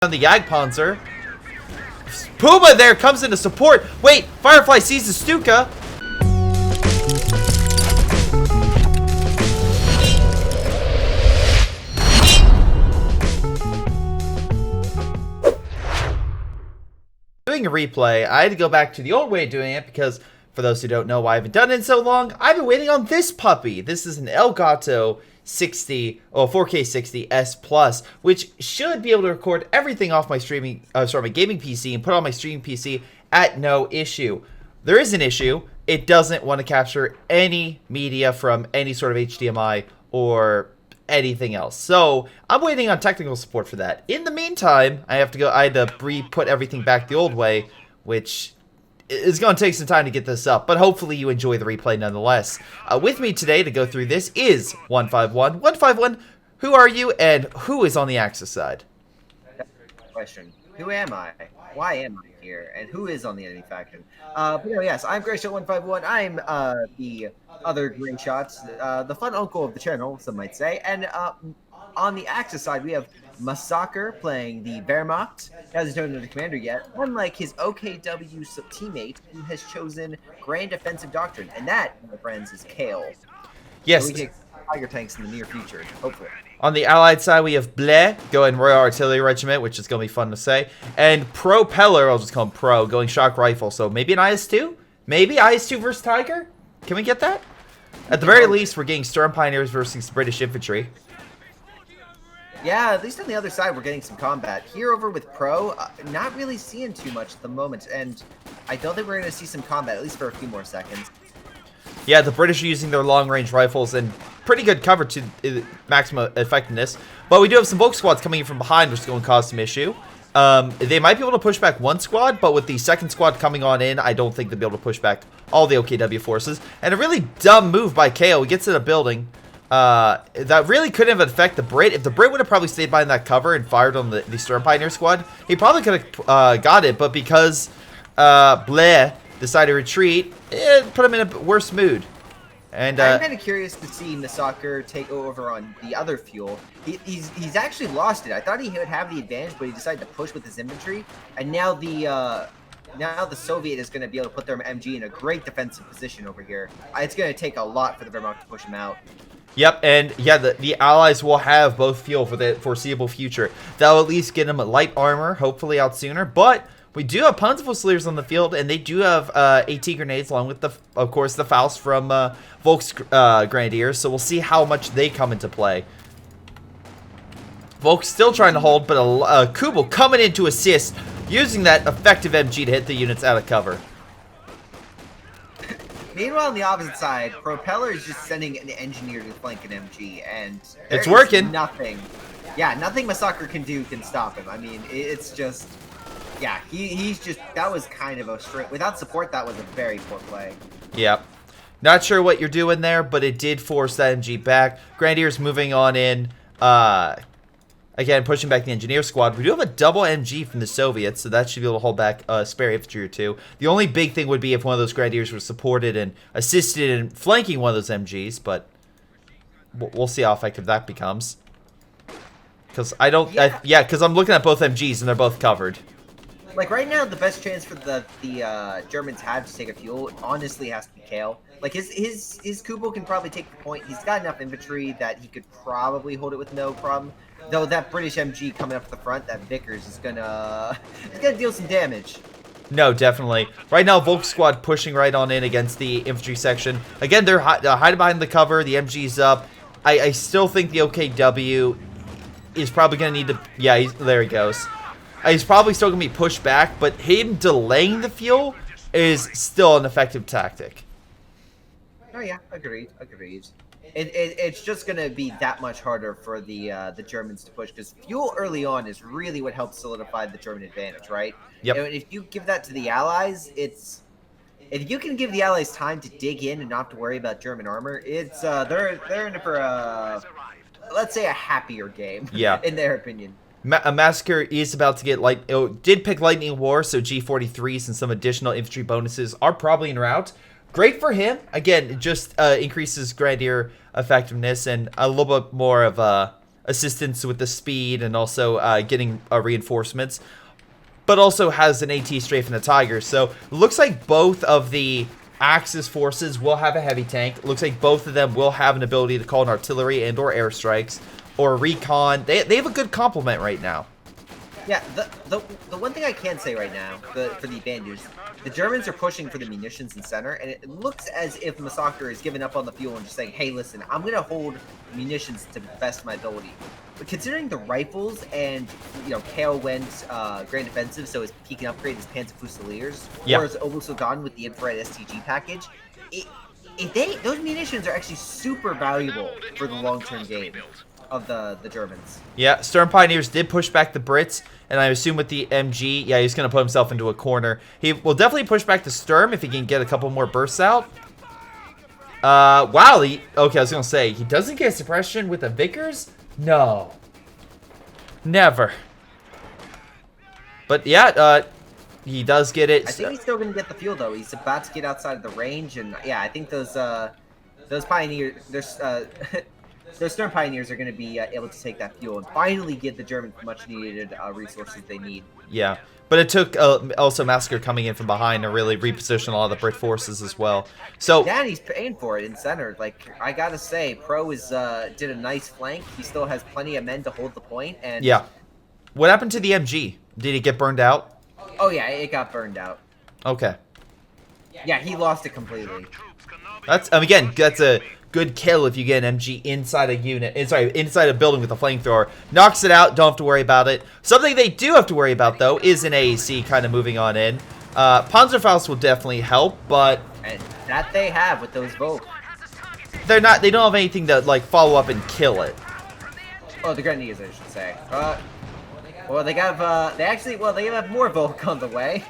On the Jagdpanzer. Puma there comes into support. Wait, Firefly sees the Stuka. Doing a replay, I had to go back to the old way of doing it because, for those who don't know why I haven't done it in so long, I've been waiting on this puppy. This is an Elgato 60 or 4K 60 S Plus, which should be able to record everything off my streaming, my gaming PC and put on my streaming PC at no issue. There is an issue. It doesn't want to capture any media from any sort of HDMI or anything else. So I'm waiting on technical support for that. In the meantime, I had to put everything back the old way, which it's going to take some time to get this up, but hopefully you enjoy the replay nonetheless. With me today to go through this is 151. 151, who are you and who is on the Axis side? That's a great question. Who am I? Why am I here? And who is on the enemy faction? But yes, I'm Greyshot 151. I'm the other Greyshot, the fun uncle of the channel, some might say. And on the Axis side, we have Massacre playing the Wehrmacht. He hasn't chosen the commander yet, unlike his OKW teammate who has chosen Grand Defensive Doctrine. And that, my friends, is Kale. Yes. So we get Tiger tanks in the near future, hopefully. On the Allied side, we have Bleh going Royal Artillery Regiment, which is going to be fun to say. And Propeller, I'll just call him Pro, going Shock Rifle. So maybe an IS-2? Maybe IS-2 versus Tiger? Can we get that? At the very least, we're getting Storm Pioneers versus British Infantry. Yeah, at least on the other side, we're getting some combat. Here over with Pro, not really seeing too much at the moment, and I don't think we're going to see some combat, at least for a few more seconds. Yeah, the British are using their long-range rifles and pretty good cover to maximum effectiveness. But we do have some Vaux squads coming in from behind, which is going to cause some issue. They might be able to push back one squad, but with the second squad coming on in, I don't think they'll be able to push back all the OKW forces. And a really dumb move by KO. He gets in a building. That really couldn't have affected the Brit. If the Brit would have probably stayed behind that cover and fired on the Storm Pioneer squad, he probably could have got it. But because Bleh decided to retreat, it put him in a worse mood. And I'm kind of curious to see Massacre take over on the other fuel. He's actually lost it. I thought he would have the advantage, but he decided to push with his infantry. And now the Soviet is going to be able to put their MG in a great defensive position over here. It's going to take a lot for the Wehrmacht to push him out. Yep, and yeah, the Allies will have both fuel for the foreseeable future. That'll at least get them a light armor, hopefully out sooner. But we do have plentiful Sldeers on the field, and they do have AT grenades, along with, of course, the Faust from Vaux Grenadiers. So we'll see how much they come into play. Vaux still trying to hold, but Kubel coming in to assist, using that effective MG to hit the units out of cover. Meanwhile, on the opposite side, Propeller is just sending an engineer to flank an MG, and it's working. Nothing Massacre can do can stop him. I mean, it's just, yeah, he's just, that was kind of a straight, without support, that was a very poor play. Yep. Not sure what you're doing there, but it did force that MG back. Grenadiers moving on in. Again, pushing back the engineer squad. We do have a double MG from the Soviets, so that should be able to hold back a spare infantry or two. The only big thing would be if one of those Grenadiers was supported and assisted in flanking one of those MGs, but we'll see how effective that becomes. Because because I'm looking at both MGs and they're both covered. Like right now, the best chance for the Germans have to take a fuel honestly has to be Kale. Like his Kubel can probably take the point. He's got enough infantry that he could probably hold it with no problem. Though that British MG coming up to the front, that Vickers is gonna deal some damage. No, definitely. Right now, Vaux squad pushing right on in against the infantry section. Again, they're hiding behind the cover. The MG's up. I still think the OKW is probably gonna need to. Yeah, there he goes. He's probably still going to be pushed back, but him delaying the fuel is still an effective tactic. Oh yeah, agreed. It's just going to be that much harder for the Germans to push, because fuel early on is really what helps solidify the German advantage, right? Yep. And if you give that to the Allies, if you can give the Allies time to dig in and not to worry about German armor, it's they're in for let's say a happier game. Yeah. In their opinion. A Massacre is about to get did pick Lightning War, so G43s and some additional infantry bonuses are probably en route. Great for him. Again, it just increases Grenadier effectiveness and a little bit more of assistance with the speed and also getting reinforcements, but also has an AT strafe and a Tiger. So it looks like both of the Axis forces will have a heavy tank. It looks like both of them will have an ability to call in artillery and or airstrikes or recon. They have a good complement right now. Yeah, the one thing I can say right now for the advantage, the Germans are pushing for the munitions in center, and it looks as if Massacre is giving up on the fuel and just saying, hey, listen, I'm going to hold munitions to the best of my ability. But considering the rifles and, you know, Kale went Grand Defensive, so his peak and upgrade is Panzer Fusiliers, or is also gone with the Infrared STG package, those munitions are actually super valuable for the long-term game of the Germans. Yeah, Stern Pioneers did push back the Brits, and I assume with the MG, yeah, he's going to put himself into a corner. He will definitely push back the Sturm if he can get a couple more bursts out. Wow, okay, I was going to say, he doesn't get suppression with the Vickers? No. Never. But yeah, he does get it. I think he's still going to get the fuel, though. He's about to get outside of the range, and yeah, I think those Pioneers, those Stern Pioneers are going to be able to take that fuel and finally give the Germans much needed resources they need. Yeah, but it took also Massacre coming in from behind to really reposition a lot of the Brit forces as well. So yeah, and he's paying for it in center. Like, I gotta say, Pro did a nice flank. He still has plenty of men to hold the point. And yeah, what happened to the MG? Did it get burned out? Oh yeah, it got burned out. Okay. Yeah, he lost it completely. That's again, that's a good kill if you get an MG inside a unit, inside a building with a flamethrower. Knocks it out, don't have to worry about it. Something they do have to worry about, though, is an AAC kind of moving on in. Panzerfaust will definitely help, but and that they have with those Vaux. They don't have anything to, like, follow up and kill it. Oh, the Grenadiers, I should say. Well, they have more Vaux on the way.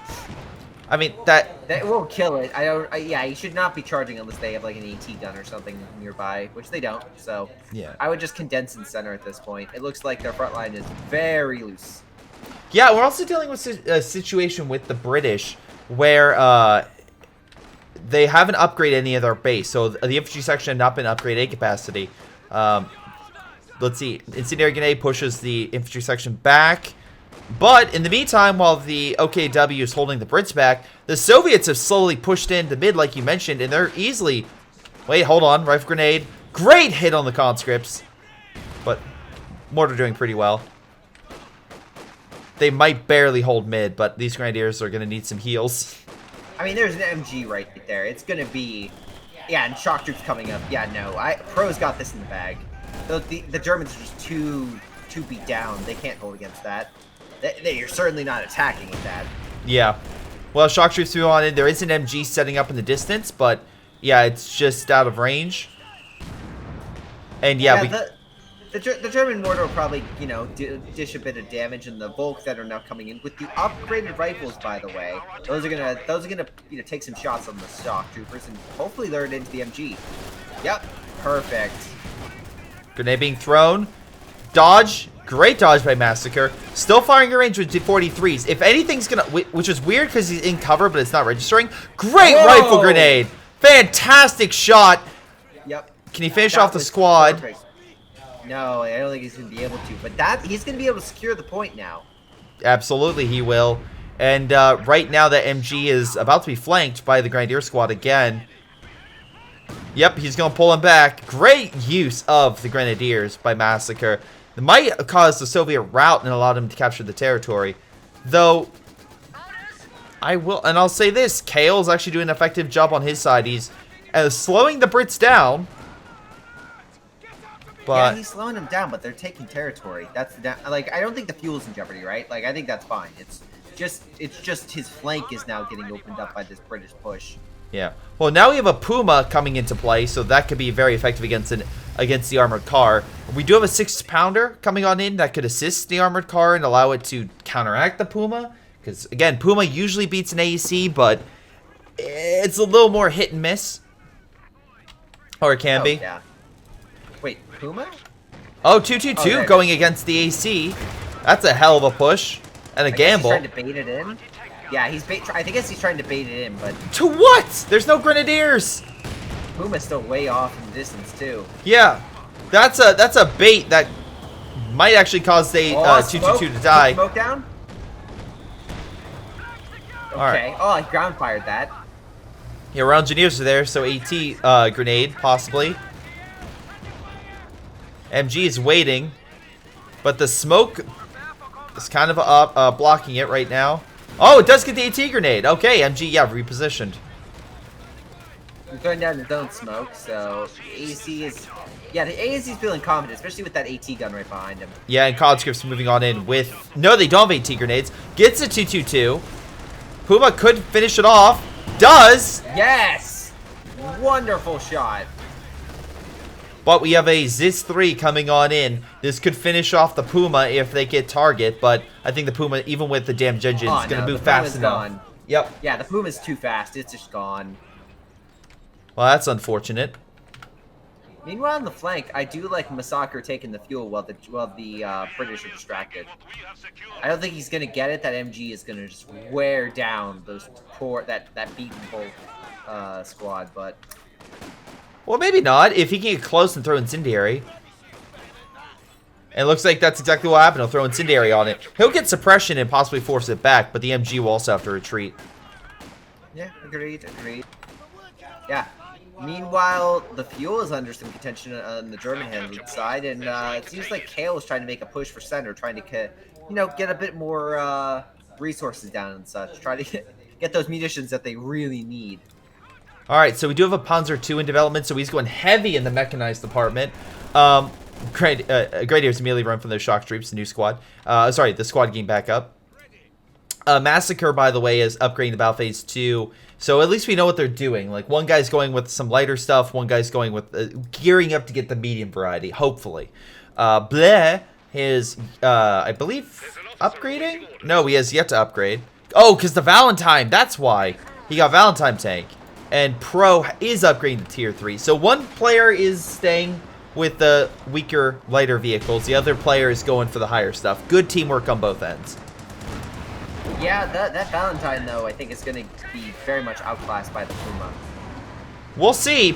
I mean, that won't kill it. Yeah, you should not be charging unless they have like an AT gun or something nearby, which they don't. So yeah, I would just condense in center at this point. It looks like their front line is very loose. Yeah, we're also dealing with a situation with the British where they haven't upgraded any of their base. So the infantry section had not been upgraded at capacity. Let's see, Incendiary Grenade pushes the infantry section back. But in the meantime, while the OKW is holding the Brits back, the Soviets have slowly pushed into mid, like you mentioned, and they're easily... Wait, hold on. Rifle grenade. Great hit on the conscripts. But Mortar doing pretty well. They might barely hold mid, but these Grenadiers are going to need some heals. I mean, there's an MG right there. It's going to be... Yeah, and shock troops coming up. Yeah, no. Pro's got this in the bag. The Germans are just too beat down. They can't hold against that. They're certainly not attacking with that. Yeah. Well, shock troops move on in. There is an MG setting up in the distance, but yeah, it's just out of range. And yeah, the German mortar will probably, you know, dish a bit of damage, and the Volks that are now coming in with the upgraded rifles, by the way, those are gonna you know, take some shots on the shock troopers and hopefully lure it into the MG. Yep, perfect. Grenade being thrown. Dodge. Great dodge by Massacre. Still firing your range with 43s. If anything's gonna... Which is weird because he's in cover, but it's not registering. Great rifle grenade. Fantastic shot. Yep. Can he finish off the squad? Perfect. No, I don't think he's going to be able to. But he's going to be able to secure the point now. Absolutely, he will. And right now, the MG is about to be flanked by the Grenadier squad again. Yep, he's going to pull him back. Great use of the Grenadiers by Massacre. It might cause the Soviet rout and allow them to capture the territory. Though, I'll say this, Kale's actually doing an effective job on his side. He's slowing the Brits down. But yeah, he's slowing them down, but they're taking territory. That's like, I don't think the fuel's in jeopardy, right? Like, I think that's fine. It's just his flank is now getting opened up by this British push. Yeah. Well, now we have a Puma coming into play, so that could be very effective against the armored car. We do have a 6-pounder coming on in that could assist the armored car and allow it to counteract the Puma. Because, again, Puma usually beats an AEC, but it's a little more hit and miss. Or it can be. Yeah. Wait, Puma? Oh, 222 going against the AC. That's a hell of a push. And a gamble. He's trying to bait it in. Yeah, I guess he's trying to bait it in, but... To what? There's no Grenadiers. Puma's still way off in the distance, too. Yeah. That's a bait that Might actually cause the 222 to die. Smoke down. Okay. Alright. Oh, I ground fired that. Yeah, our engineers are there, so AT grenade, possibly. MG is waiting, but the smoke is kind of blocking it right now. Oh, it does get the AT grenade. Okay, MG, yeah, repositioned. We're throwing down the zone smoke, so the AC is... Yeah, the AC is feeling confident, especially with that AT gun right behind him. Yeah, and conscripts moving on in with... No, they don't have AT grenades. Gets a 222. Puma could finish it off. Does! Yes! Wonderful shot. But we have a Zis 3 coming on in. This could finish off the Puma if they get target, but I think the Puma, even with the damage engine, is going to move fast enough. Gone. Yep. Yeah, the Puma's too fast. It's just gone. Well, that's unfortunate. Meanwhile, on the flank, I do like Massacre taking the fuel while the British are distracted. I don't think he's going to get it. That MG is going to just wear down those poor, that beaten Vaux squad, but... Well, maybe not. If he can get close and throw Incendiary. And it looks like that's exactly what happened. He'll throw Incendiary on it. He'll get suppression and possibly force it back, but the MG will also have to retreat. Yeah, agreed. Yeah. Meanwhile, the fuel is under some contention on the German-handed side, and it seems like Kale is trying to make a push for center, trying to, get a bit more resources down and such, try to get those munitions that they really need. Alright, so we do have a Panzer II in development, so he's going heavy in the mechanized department. Grenadiers immediately run from those shock troops, the new squad. Sorry, the squad getting back up. Massacre, by the way, is upgrading the Battle Phase 2, so at least we know what they're doing. Like, one guy's going with some lighter stuff, one guy's going with gearing up to get the medium variety, hopefully. Bleh is, I believe, upgrading? No, he has yet to upgrade. Oh, because the Valentine, that's why. He got Valentine tank. And Pro is upgrading to Tier 3. So one player is staying with the weaker, lighter vehicles. The other player is going for the higher stuff. Good teamwork on both ends. Yeah, that Valentine, though, I think is going to be very much outclassed by the Puma. We'll see.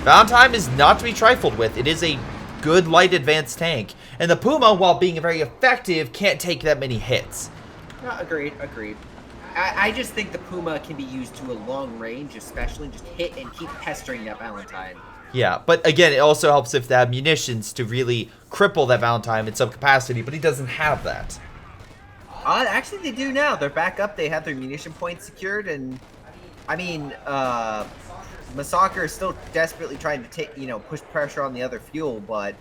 Valentine is not to be trifled with. It is a good light advanced tank. And the Puma, while being very effective, can't take that many hits. Agreed. I just think the Puma can be used to a long range, especially just hit and keep pestering that Valentine. Yeah, but again, it also helps if they have munitions to really cripple that Valentine in some capacity, but he doesn't have that. Actually, they do now. They're back up. They have their munition points secured, and I mean, Massacre is still desperately trying to take, push pressure on the other fuel, but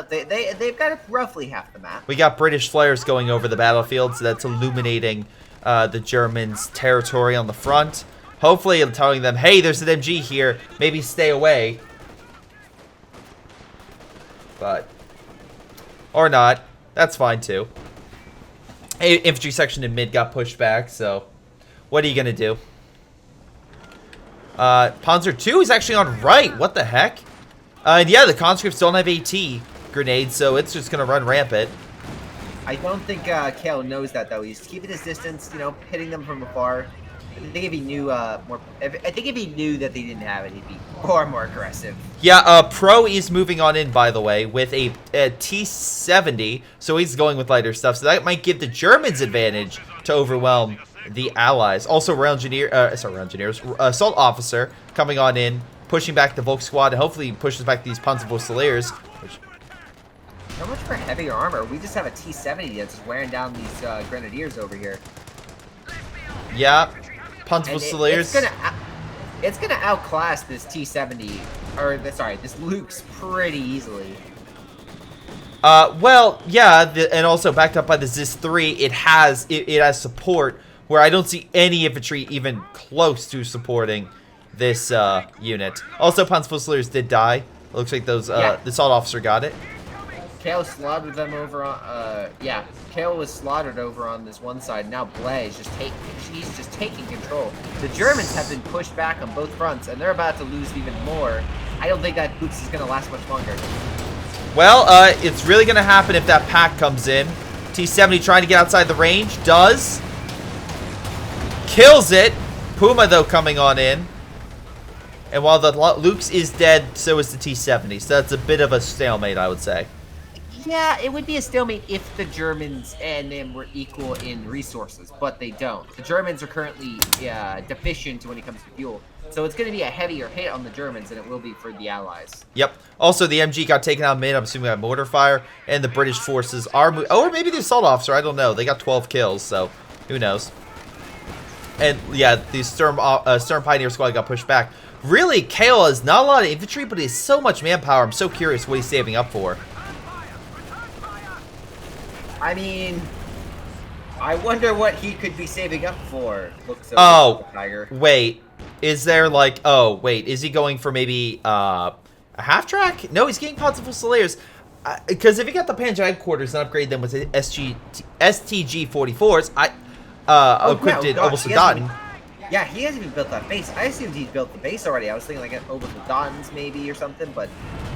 they've got roughly half the map. We got British flares going over the battlefield, so that's illuminating the Germans' territory on the front. Hopefully, I'm telling them, hey, there's an MG here. Maybe stay away. But, or not. That's fine, too. Infantry section in mid got pushed back, so what are you going to do? Panzer II is actually on right. What the heck? And yeah, the conscripts don't have AT grenades, so it's just going to run rampant. I don't think Kale knows that, though. He's keeping his distance, hitting them from afar. I think if he knew if he knew that they didn't have it, he'd be far more aggressive. Yeah, Pro is moving on in, by the way, with a T-70, so he's going with lighter stuff. So that might give the Germans advantage to overwhelm the Allies. Also, Assault Officer coming on in, pushing back the Vaux squad, and hopefully pushes back these Panzerfusileers. How much for heavier armor? We just have a T-70 that's wearing down these Grenadiers over here. Yeah, Panzerfusileers. It's gonna outclass this T-70, this Luke's pretty easily. Well, yeah, and also backed up by the Zis 3, it has support where I don't see any infantry even close to supporting this unit. Also, Panzerfusileers did die. It looks like those the assault officer got it. Kale slaughtered them over on, Kale was slaughtered over on this one side. Now Blaze he's just taking control. The Germans have been pushed back on both fronts, and they're about to lose even more. I don't think that boost is going to last much longer. Well, it's really going to happen if that pack comes in. T-70 trying to get outside the range. Does. Kills it. Puma, though, coming on in. And while the Luke's is dead, so is the T-70. So that's a bit of a stalemate, I would say. Yeah, it would be a stalemate if the Germans and them were equal in resources, but they don't. The Germans are currently deficient when it comes to fuel, so it's going to be a heavier hit on the Germans than it will be for the Allies. Yep. Also, the MG got taken out mid. I'm assuming by mortar fire, and the British forces are or maybe the assault officer. I don't know. They got 12 kills, so who knows? And yeah, the Stern Pioneer squad got pushed back. Really, Kale has not a lot of infantry, but he has so much manpower. I'm so curious what he's saving up for. I mean, I wonder what he could be saving up for. Looks Tiger. Wait. Is there like, oh, wait, is he going for maybe a half track? No, he's getting pods of Fusileers. Because if he got the Panzer headquarters and upgrade them with STG-44s, equipped it almost forgotten. Yeah, he hasn't even built that base. I assumed he'd built the base already. I was thinking like over the Dons maybe or something, but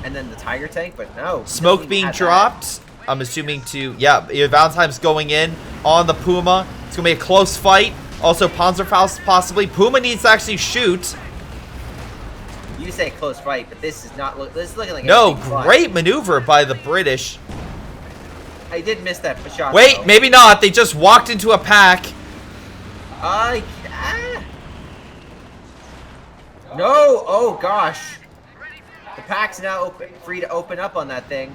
and then the Tiger tank, but no. Smoke being dropped. I'm assuming to Valentine's going in on the Puma. It's gonna be a close fight. Also Panzerfaust possibly. Puma needs to actually shoot. You say close fight, but this is not. This is looking like no great maneuver by the British. I did miss that shot. Wait, though. maybe not. They just walked into a pack. No! Oh gosh! The pack's now free to open up on that thing.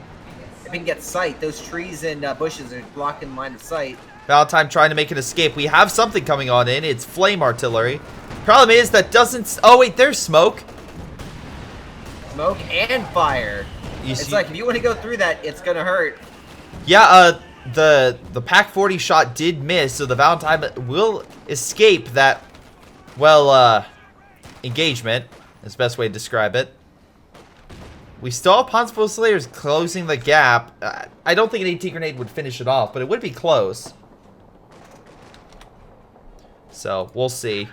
If we can get sight, those trees and bushes are blocking line of sight. Valentine trying to make an escape. We have something coming on in. It's flame artillery. Problem is that doesn't. Oh wait, there's smoke. Smoke and fire. It's like if you want to go through that, it's gonna hurt. Yeah. The Pack 40 shot did miss, so the Valentine will escape that. Well, engagement is the best way to describe it. We still have Panzer Fusiliers closing the gap. I don't think an AT grenade would finish it off, but it would be close. So we'll see.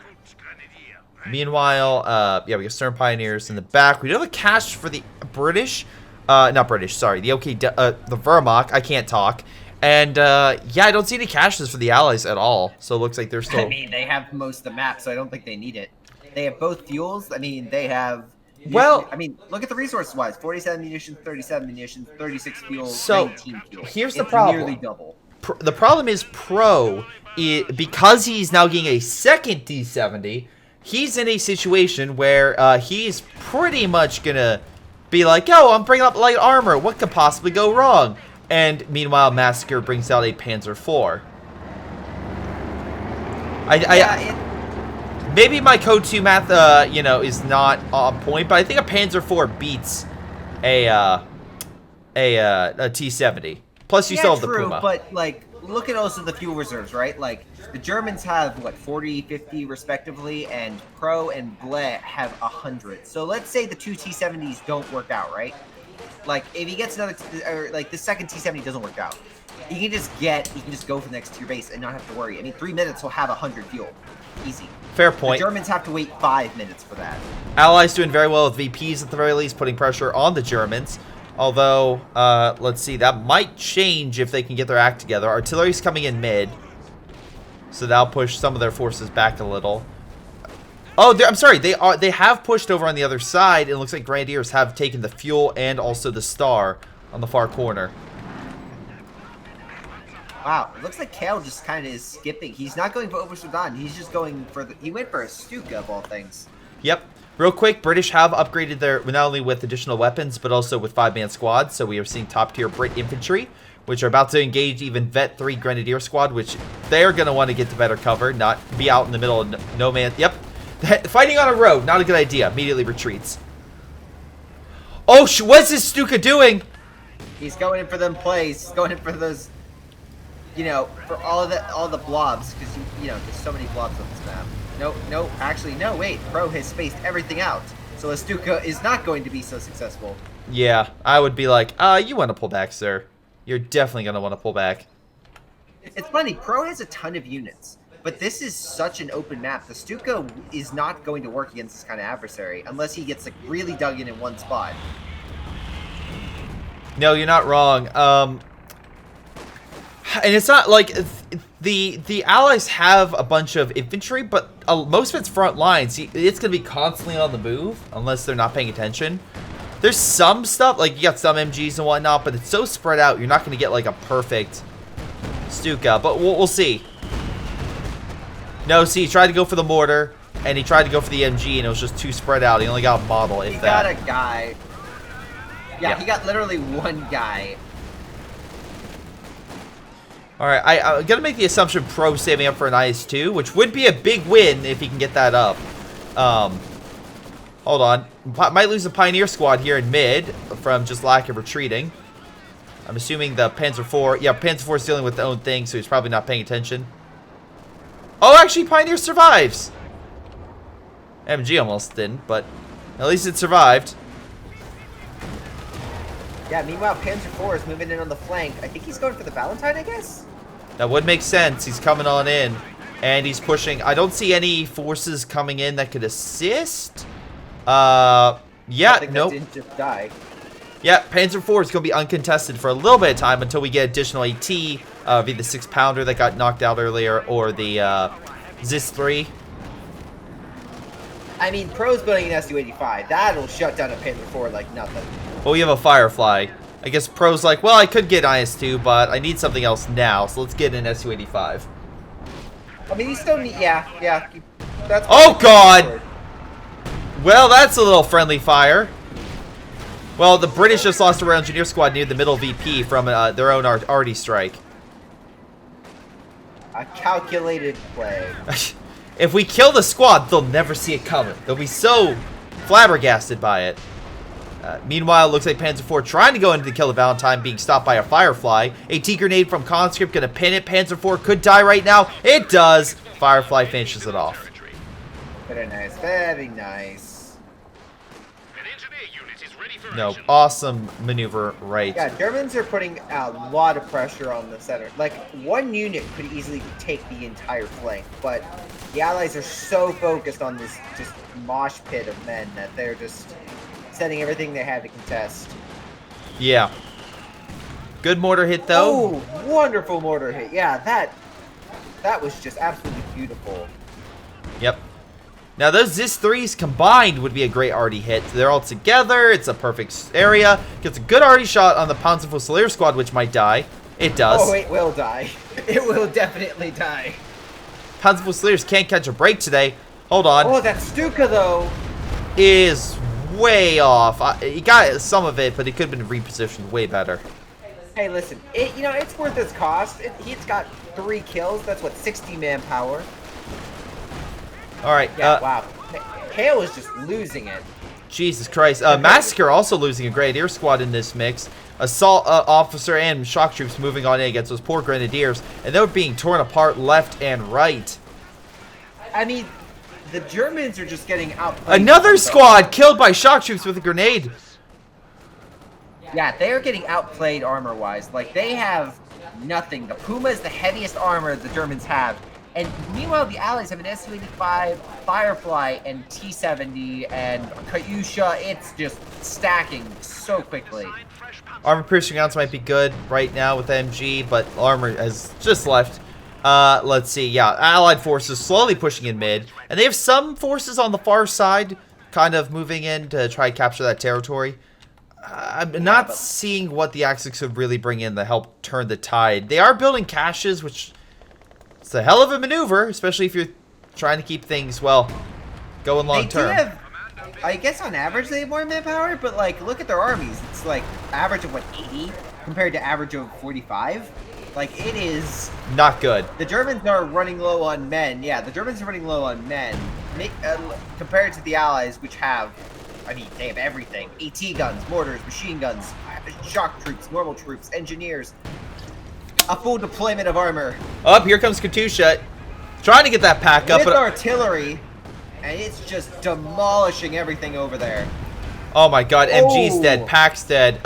Meanwhile, yeah, we have Stern Pioneers in the back. We do have a cache for the British, not British, sorry, the the Wehrmacht. I can't talk. And yeah, I don't see any caches for the Allies at all. So it looks like they're still. I mean, they have most of the map, so I don't think they need it. They have both fuels. I mean, they have. Well, I mean, look at the resources wise: 47 munitions, 37 munitions, 36 fuel, so 19 fuel. Here's the problem. Nearly double. The problem is Pro, because he's now getting a second D70. He's in a situation where he's pretty much gonna be like, "Oh, I'm bringing up light armor. What could possibly go wrong?" And meanwhile, Massacre brings out a Panzer IV. Maybe my code 2 math, you know, is not on point, but I think a Panzer IV beats a T70. Plus, you still have the Puma. But like, look at also the fuel reserves, right? Like, the Germans have what 40, 50 respectively, and Pro and Bleh have 100. So let's say the two T70s don't work out, right? Like, if he gets another, or like the second T70 doesn't work out, he can just go for the next tier base and not have to worry. I mean, 3 minutes he'll have 100 fuel, easy. Fair point. The Germans have to wait 5 minutes for that. Allies doing very well with VPs at the very least, putting pressure on the Germans. Although, let's see, that might change if they can get their act together. Artillery's coming in mid, so that'll push some of their forces back a little. Oh, I'm sorry. They have pushed over on the other side. It looks like Grenadiers have taken the fuel and also the star on the far corner. Wow, it looks like Kale just kind of is skipping. He's not going for Over Sudan. He's just going for he went for a Stuka of all things. Yep. Real quick, British have upgraded their, not only with additional weapons, but also with 5-man squads. So we are seeing top-tier Brit infantry, which are about to engage even Vet 3 Grenadier squad, which they're going to want to get to better cover, not be out in the middle of no man. Yep. Fighting on a road, not a good idea. Immediately retreats. Oh, what's this Stuka doing? He's going in for them plays. He's going in for those, you know, for all the blobs, because you know there's so many blobs on this map. No, actually, no, wait. Pro has spaced everything out, so a Stuka is not going to be so successful. Yeah, I would be like, you want to pull back, sir. You're definitely going to want to pull back. It's funny, Pro has a ton of units, but this is such an open map. The Stuka is not going to work against this kind of adversary unless he gets like really dug in one spot. No, you're not wrong. And it's not like the Allies have a bunch of infantry, but most of it's front lines. It's going to be constantly on the move unless they're not paying attention. There's some stuff, like you got some MGs and whatnot, but it's so spread out, you're not going to get like a perfect Stuka, but we'll see. No, see, he tried to go for the mortar, and he tried to go for the MG, and it was just too spread out. He only got a model, if that. He got a guy. Yeah, he got literally one guy. Alright, I'm going to make the assumption Pro's saving up for an IS-2, which would be a big win if he can get that up. Hold on. Might lose the Pioneer squad here in mid from just lack of retreating. I'm assuming the Panzer IV... Yeah, Panzer IV is dealing with their own thing, so he's probably not paying attention. Oh, actually, Pioneer survives. MG almost didn't, but at least it survived. Yeah, meanwhile, Panzer IV is moving in on the flank. I think he's going for the Valentine, I guess? That would make sense. He's coming on in, and he's pushing. I don't see any forces coming in that could assist. Yeah, nope. Didn't just die. Yeah, Panzer IV is going to be uncontested for a little bit of time until we get additional AT via the 6-pounder that got knocked out earlier, or the ZIS-3. I mean, Pro's building an Su-85. That'll shut down a Panzer IV like nothing. Well, we have a Firefly. I guess Pro's like, well, I could get IS-2, but I need something else now, so let's get an Su-85. I mean, you still need... Yeah. That's oh, God! Well, that's a little friendly fire. Well, the British just lost a Royal Engineer squad near the middle VP from their own arty strike. A calculated play. If we kill the squad, they'll never see it coming. They'll be so flabbergasted by it. Meanwhile, it looks like Panzer IV trying to go in to kill the Valentine, being stopped by a Firefly. AT grenade from Conscript, gonna pin it. Panzer IV could die right now. It does. Firefly finishes it off. Very nice, very nice. No, awesome maneuver right. Yeah, Germans are putting a lot of pressure on the center. Like, one unit could easily take the entire flank, but the Allies are so focused on this just mosh pit of men that they're just setting everything they have to contest. Yeah. Good mortar hit, though. Oh, wonderful mortar hit. Yeah, that was just absolutely beautiful. Yep. Now, those ZIS-3s combined would be a great arty hit. They're all together. It's a perfect area. Gets a good arty shot on the Panzerfusileer squad, which might die. It does. Oh, it will die. It will definitely die. Panzerfusileers can't catch a break today. Hold on. Oh, that Stuka, though. Is way off. He got some of it, but it could have been repositioned way better. Hey, listen. It's worth its cost. He's got 3 kills. That's, what, 60 manpower? Alright, yeah, wow. Hale is just losing it. Jesus Christ. Massacre also losing a Grenadier squad in this mix. Assault officer and shock troops moving on in against those poor Grenadiers. And they're being torn apart left and right. I mean, the Germans are just getting outplayed. Another squad killed by shock troops with a grenade. Yeah, they are getting outplayed armor-wise. Like, they have nothing. The Puma is the heaviest armor the Germans have. And meanwhile, the Allies have an Su-85, Firefly, and T-70, and Katyusha. It's just stacking so quickly. Armor piercing rounds might be good right now with MG, but armor has just left. Let's see. Yeah, Allied forces slowly pushing in mid. And they have some forces on the far side kind of moving in to try to capture that territory. I'm not seeing what the Axis could really bring in to help turn the tide. They are building caches, which... it's a hell of a maneuver, especially if you're trying to keep things, well, going long term. I guess on average they have more manpower, but like, look at their armies. It's like average of what, 80 compared to average of 45. Like, it is not good. The Germans are running low on men. Yeah, the Germans are running low on men compared to the Allies, which have, I mean, they have everything: AT guns, mortars, machine guns, shock troops, normal troops, engineers. A full deployment of armor. Up, here comes Katyusha. Trying to get that pack up. With artillery, and it's just demolishing everything over there. Oh my god, MG's dead. Pack's dead.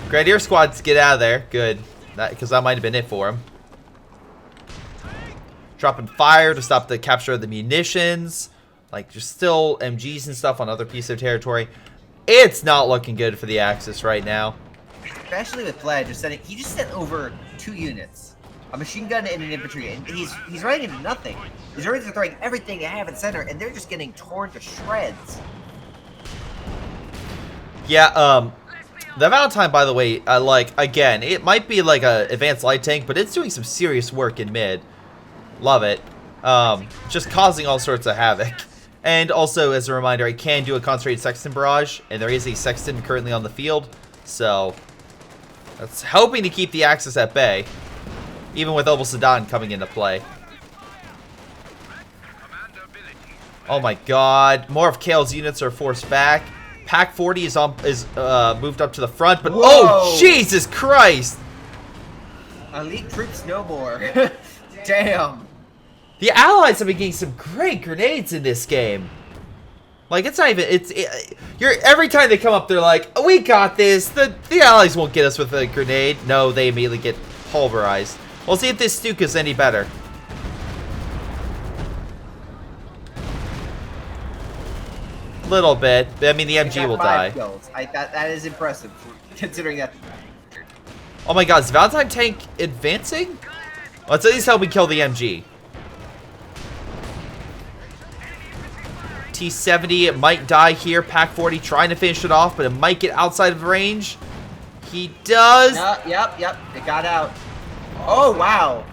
Grenadier squads, get out of there. Good. Because that might have been it for him. Dropping fire to stop the capture of the munitions. Like, just still MGs and stuff on other pieces of territory. It's not looking good for the Axis right now. Especially with Vlad just sending, he just sent over 2 units, a machine gun and an infantry, and he's running into nothing. The Germans are throwing everything they have in center, and they're just getting torn to shreds. Yeah, the Valentine, by the way, like, again, it might be like a advanced light tank, but it's doing some serious work in mid. Love it. Just causing all sorts of havoc. And also, as a reminder, I can do a concentrated Sexton barrage, and there is a Sexton currently on the field, so that's hoping to keep the Axis at bay, even with Obel Sedan coming into play. Oh my god, more of Kale's units are forced back. Pack 40 is moved up to the front, but Whoa. oh, Jesus Christ! Elite troops no more. Damn. The Allies have been getting some great grenades in this game. Like, it's not even, every time they come up, they're like, oh, we got this. The Allies won't get us with a grenade. No, they immediately get pulverized. We'll see if this Stuka's any better. Little bit. I mean, the MG will die. Kills. That is impressive, considering that. Oh my god, is Valentine tank advancing? Let's at least help me kill the MG. T70, it might die here. Pack 40 trying to finish it off, but it might get outside of range. He does. Yep. It got out. Oh, wow.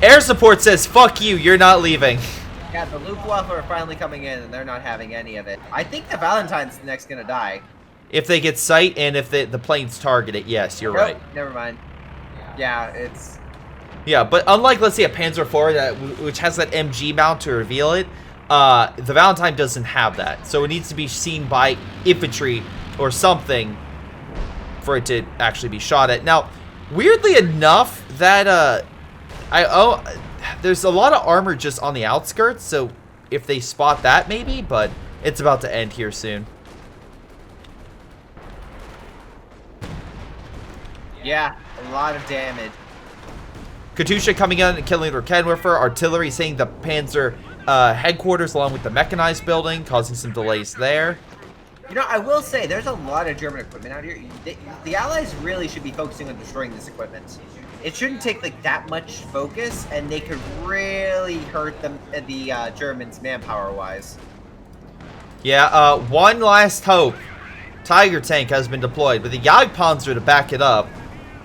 Air support says, fuck you, you're not leaving. Yeah, the Luftwaffe are finally coming in, and they're not having any of it. I think the Valentine's next gonna die. If they get sight and if the planes target it, yes, you're right. Never mind. Yeah, it's... Yeah, but unlike, let's say, a Panzer IV, which has that MG mount to reveal it, the Valentine doesn't have that. So it needs to be seen by infantry or something for it to actually be shot at. Now, weirdly enough, that, there's a lot of armor just on the outskirts, so if they spot that, maybe, but it's about to end here soon. Yeah, a lot of damage. Katusha coming in and killing the Rocketwerfer. Artillery hitting the Panzer headquarters along with the mechanized building, causing some delays there. You know, I will say, there's a lot of German equipment out here. The Allies really should be focusing on destroying this equipment. It shouldn't take like that much focus, and they could really hurt them, the Germans manpower-wise. Yeah, one last hope. Tiger tank has been deployed, but the Jagdpanzer to back it up.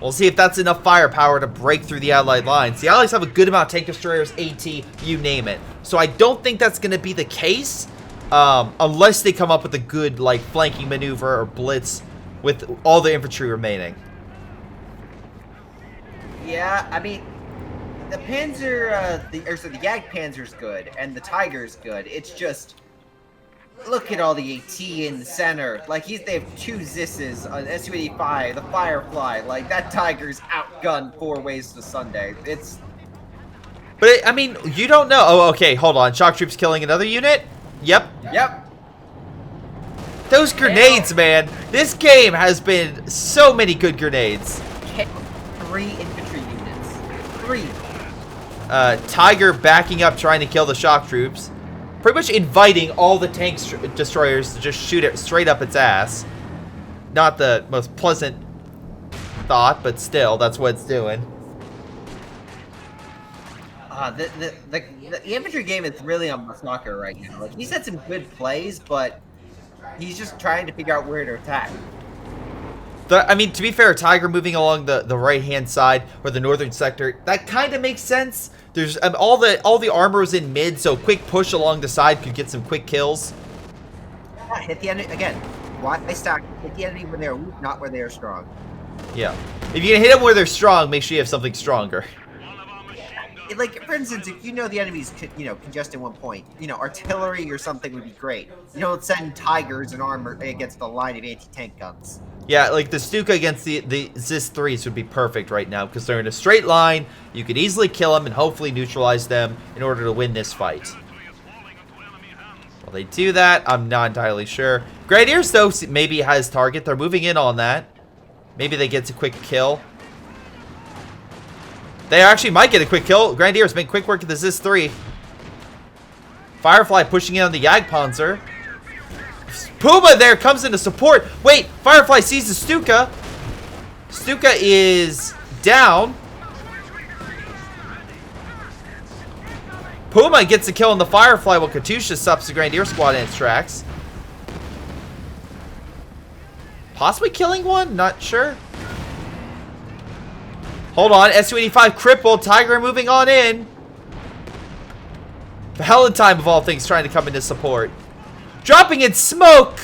We'll see if that's enough firepower to break through the Allied lines. The Allies have a good amount of tank destroyers, AT, you name it. So I don't think that's going to be the case, unless they come up with a good like flanking maneuver or blitz with all the infantry remaining. Yeah, I mean, the Panzer, the Jagdpanzer's good, and the Tiger's good. It's just, look at all the AT in the center. Like, they have two Zisses, an Su-85, the Firefly. Like, that Tiger's outgunned 4 ways to Sunday. It's... But, I mean, you don't know. Oh, okay, hold on. Shock troops killing another unit? Yep. Yep. Those grenades, man. This game has been so many good grenades. 3 infantry units. 3. Tiger backing up, trying to kill the shock troops. Pretty much inviting all the tank destroyers to just shoot it straight up its ass. Not the most pleasant thought, but still, that's what it's doing. The infantry game is really on Masaka right now. Like, he's had some good plays, but he's just trying to figure out where to attack. I mean, to be fair, Tiger moving along the right-hand side or the northern sector, that kind of makes sense. There's all the armor is in mid, so quick push along the side could get some quick kills. Yeah, hit the enemy again. Why they stack? Hit the enemy when they're weak, not where they are strong. Yeah, if you can hit them where they're strong, make sure you have something stronger. Like, for instance, if you know the enemy's, congested one point, artillery or something would be great. You don't send Tigers and armor against a line of anti-tank guns. Yeah, like the Stuka against the Zis 3s would be perfect right now because they're in a straight line. You could easily kill them and hopefully neutralize them in order to win this fight. Will they do that? I'm not entirely sure. Grenadiers, though, maybe has target. They're moving in on that. Maybe they get a quick kill. They actually might get a quick kill. Grenadiers make quick work of the Zis 3. Firefly pushing in on the Jagdpanzer. Puma there comes into support. Wait, Firefly sees the Stuka. Stuka is down. Puma gets a kill on the Firefly while Katusha stops the Grenadier squad in its tracks. Possibly killing one? Not sure. Hold on. Su-85 crippled. Tiger moving on in. Valentine, of all things, trying to come into support. Dropping in smoke.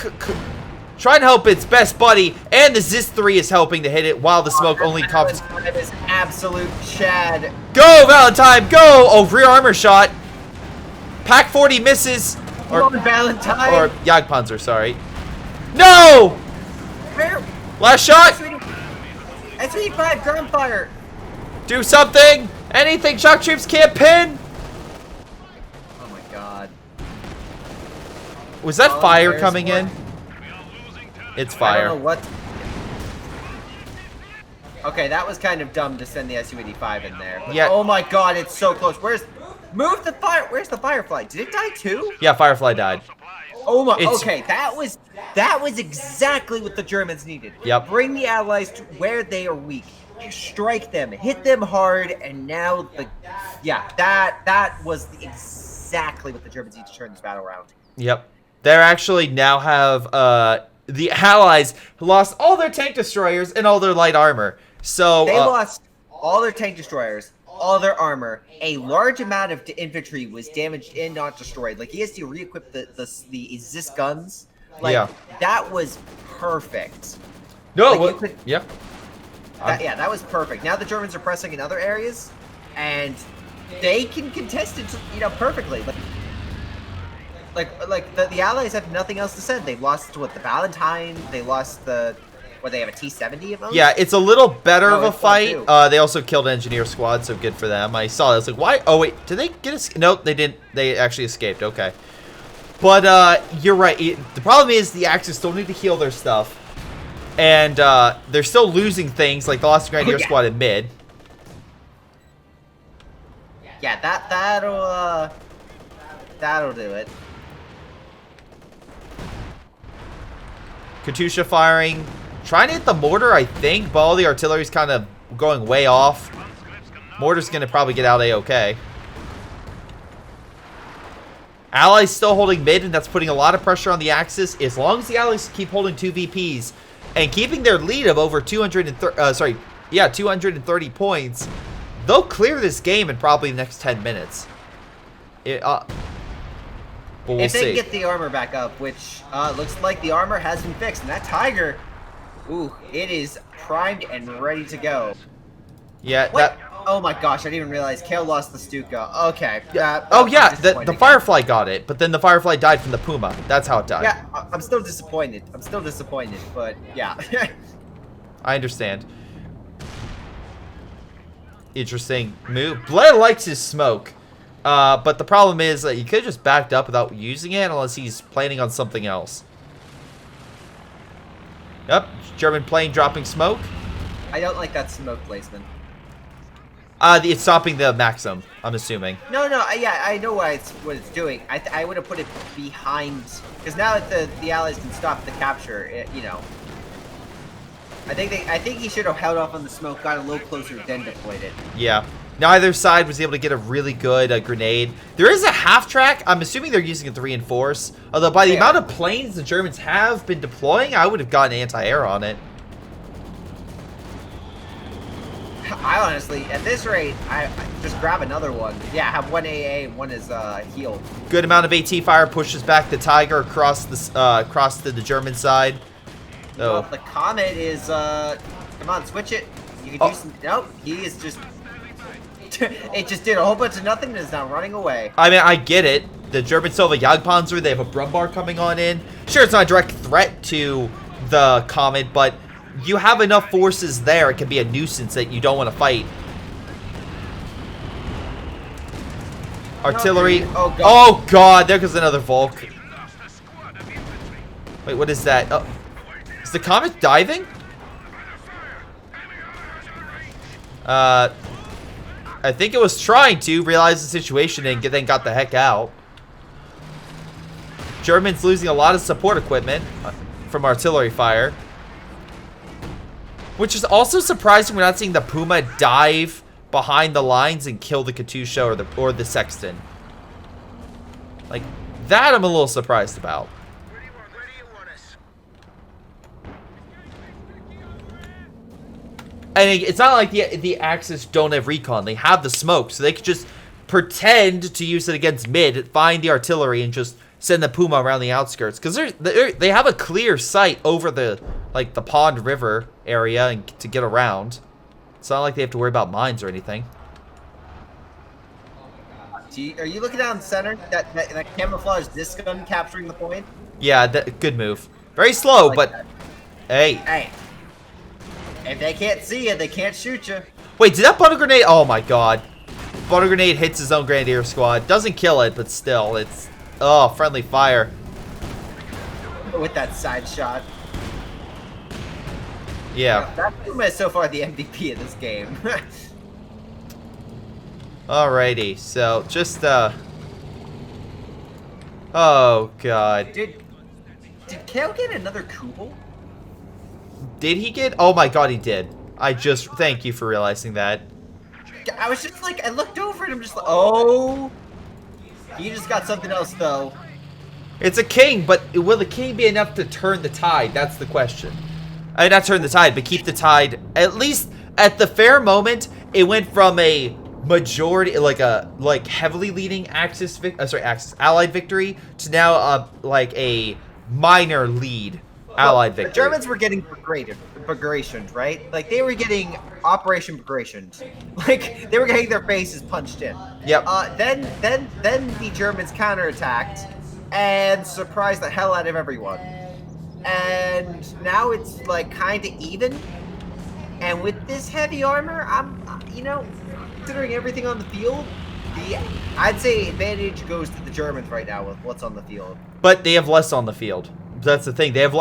Trying to help its best buddy. And the Zis 3 is helping to hit it while the smoke only comes. That is absolute Chad. Go, Valentine. Go. Oh, rear armor shot. Pack 40 misses. Come on, Valentine. Or Jagdpanzer, sorry. No! Where? Last shot. S-85 ground fire. Do something. Anything shock troops can't pin. Oh my god. Was that fire there's coming one. in? It's I fire. don't know what. Okay, that was kind of dumb to send the Su-85 in there. But Yeah. Oh my god, it's so close. Move the fire. Where's the Firefly? Did it die too? Yeah, Firefly died. Oh my. It's- Okay, that was exactly what the Germans needed. Yep. Bring the Allies to where they are weak. Strike them, hit them hard, and now that was exactly what the Germans need to turn this battle around. Yep. They actually now have the Allies lost all their tank destroyers and all their light armor. So They lost all their tank destroyers, all their armor. A large amount of infantry was damaged and not destroyed. Like, he has to re-equip the Zis guns. Like, Yeah. that was perfect. no. like, What? you could- Yep. Yeah, that was perfect. Now the Germans are pressing in other areas, and they can contest it, perfectly. Like the Allies have nothing else to send. They've lost the Valentine. They lost they have a T-70 of them. Yeah, it's a little better No, of a it's fun, fight. too. They also killed Engineer Squad, so good for them. I saw it. I was like, why? Oh, wait. Did they get us? Nope, they didn't. They actually escaped. Okay. But you're right. The problem is the Axis still need to heal their stuff. And they're still losing things, like the lost Grenadier Squad in mid. Yeah, that'll do it. Katusha firing. Trying to hit the mortar, I think, but all the artillery's kind of going way off. Mortar's going to probably get out A-okay. Allies still holding mid, and that's putting a lot of pressure on the Axis. As long as the Allies keep holding 2 VPs and keeping their lead of over 230 points, they'll clear this game in probably the next 10 minutes. But we'll If they see. can get the armor back up, which looks like the armor has been fixed, and that Tiger, ooh, it is primed and ready to go. Yeah, What? Oh my gosh, I didn't even realize Kale lost the Stuka. Okay. oh yeah, I'm the disappointed. Firefly got it, but then the Firefly died from the Puma. That's how it died. Yeah, I'm still disappointed. But yeah. I understand. Interesting move. Blair likes his smoke, but the problem is that he could have just backed up without using it unless he's planning on something else. Yep, German plane dropping smoke. I don't like that smoke placement. It's stopping the Maxim, I'm assuming. No, yeah, I know what it's doing. I would have put it behind, because now that the Allies can stop the capture, I think he should have held off on the smoke, got a little closer, then deployed it. Yeah. Neither side was able to get a really good grenade. There is a half track. I'm assuming they're using it to reinforce. Although by the amount of planes the Germans have been deploying, I would have gotten anti-air on it. I honestly, at this rate, I just grab another one. Yeah, have one AA and one is healed. Good amount of AT fire pushes back the Tiger across to the German side. Well, the Comet is come on, switch it. You can do some. Nope, he is just. It just did a whole bunch of nothing and is now running away. I mean, I get it. The Germans still have a Jagdpanzer. They have a Brumbar coming on in. Sure, it's not a direct threat to the Comet, but you have enough forces there. It can be a nuisance that you don't want to fight. Artillery. Oh god, there goes another Volk. Wait, what is that? Oh, is the Comet diving? I think it was trying to realize the situation and then got the heck out. Germans losing a lot of support equipment from artillery fire. Which is also surprising we're not seeing the Puma dive behind the lines and kill the Katusha or the Sexton. Like, that I'm a little surprised about. and it's not like the Axis don't have recon. They have the smoke, so they could just pretend to use it against mid, find the artillery, and just send the Puma around the outskirts. Because they have a clear sight over the pond river area and to get around. It's not like they have to worry about mines or anything. Are you looking down center? That camouflage disc gun capturing the point? Yeah, good move. Very slow, like but that. Hey. If they can't see you, they can't shoot you. Wait, did that butter grenade? Oh my god. Butter grenade hits his own grenadier squad. Doesn't kill it, but still, it's friendly fire. With that side shot. Yeah. That Puma is so far the MVP of this game. Alrighty, so just oh god. Did Kale get another Kubel? Did he get? Oh my god, he did. Thank you for realizing that. I was just like, I looked over and I'm just like, oh. He just got something else though. It's a king, but will the king be enough to turn the tide? That's the question. I mean, not turn the tide, but keep the tide. At least at the fair moment, it went from a majority, like heavily leading Allied victory to now like a minor lead Allied victory. The Germans were getting progressions, right? Like they were getting Operation Progressions. Like they were getting their faces punched in. Yep. Then the Germans counterattacked and surprised the hell out of everyone. And now it's like kind of even. And with this heavy armor, considering everything on the field, I'd say advantage goes to the Germans right now with what's on the field. But they have less on the field. That's the thing. They have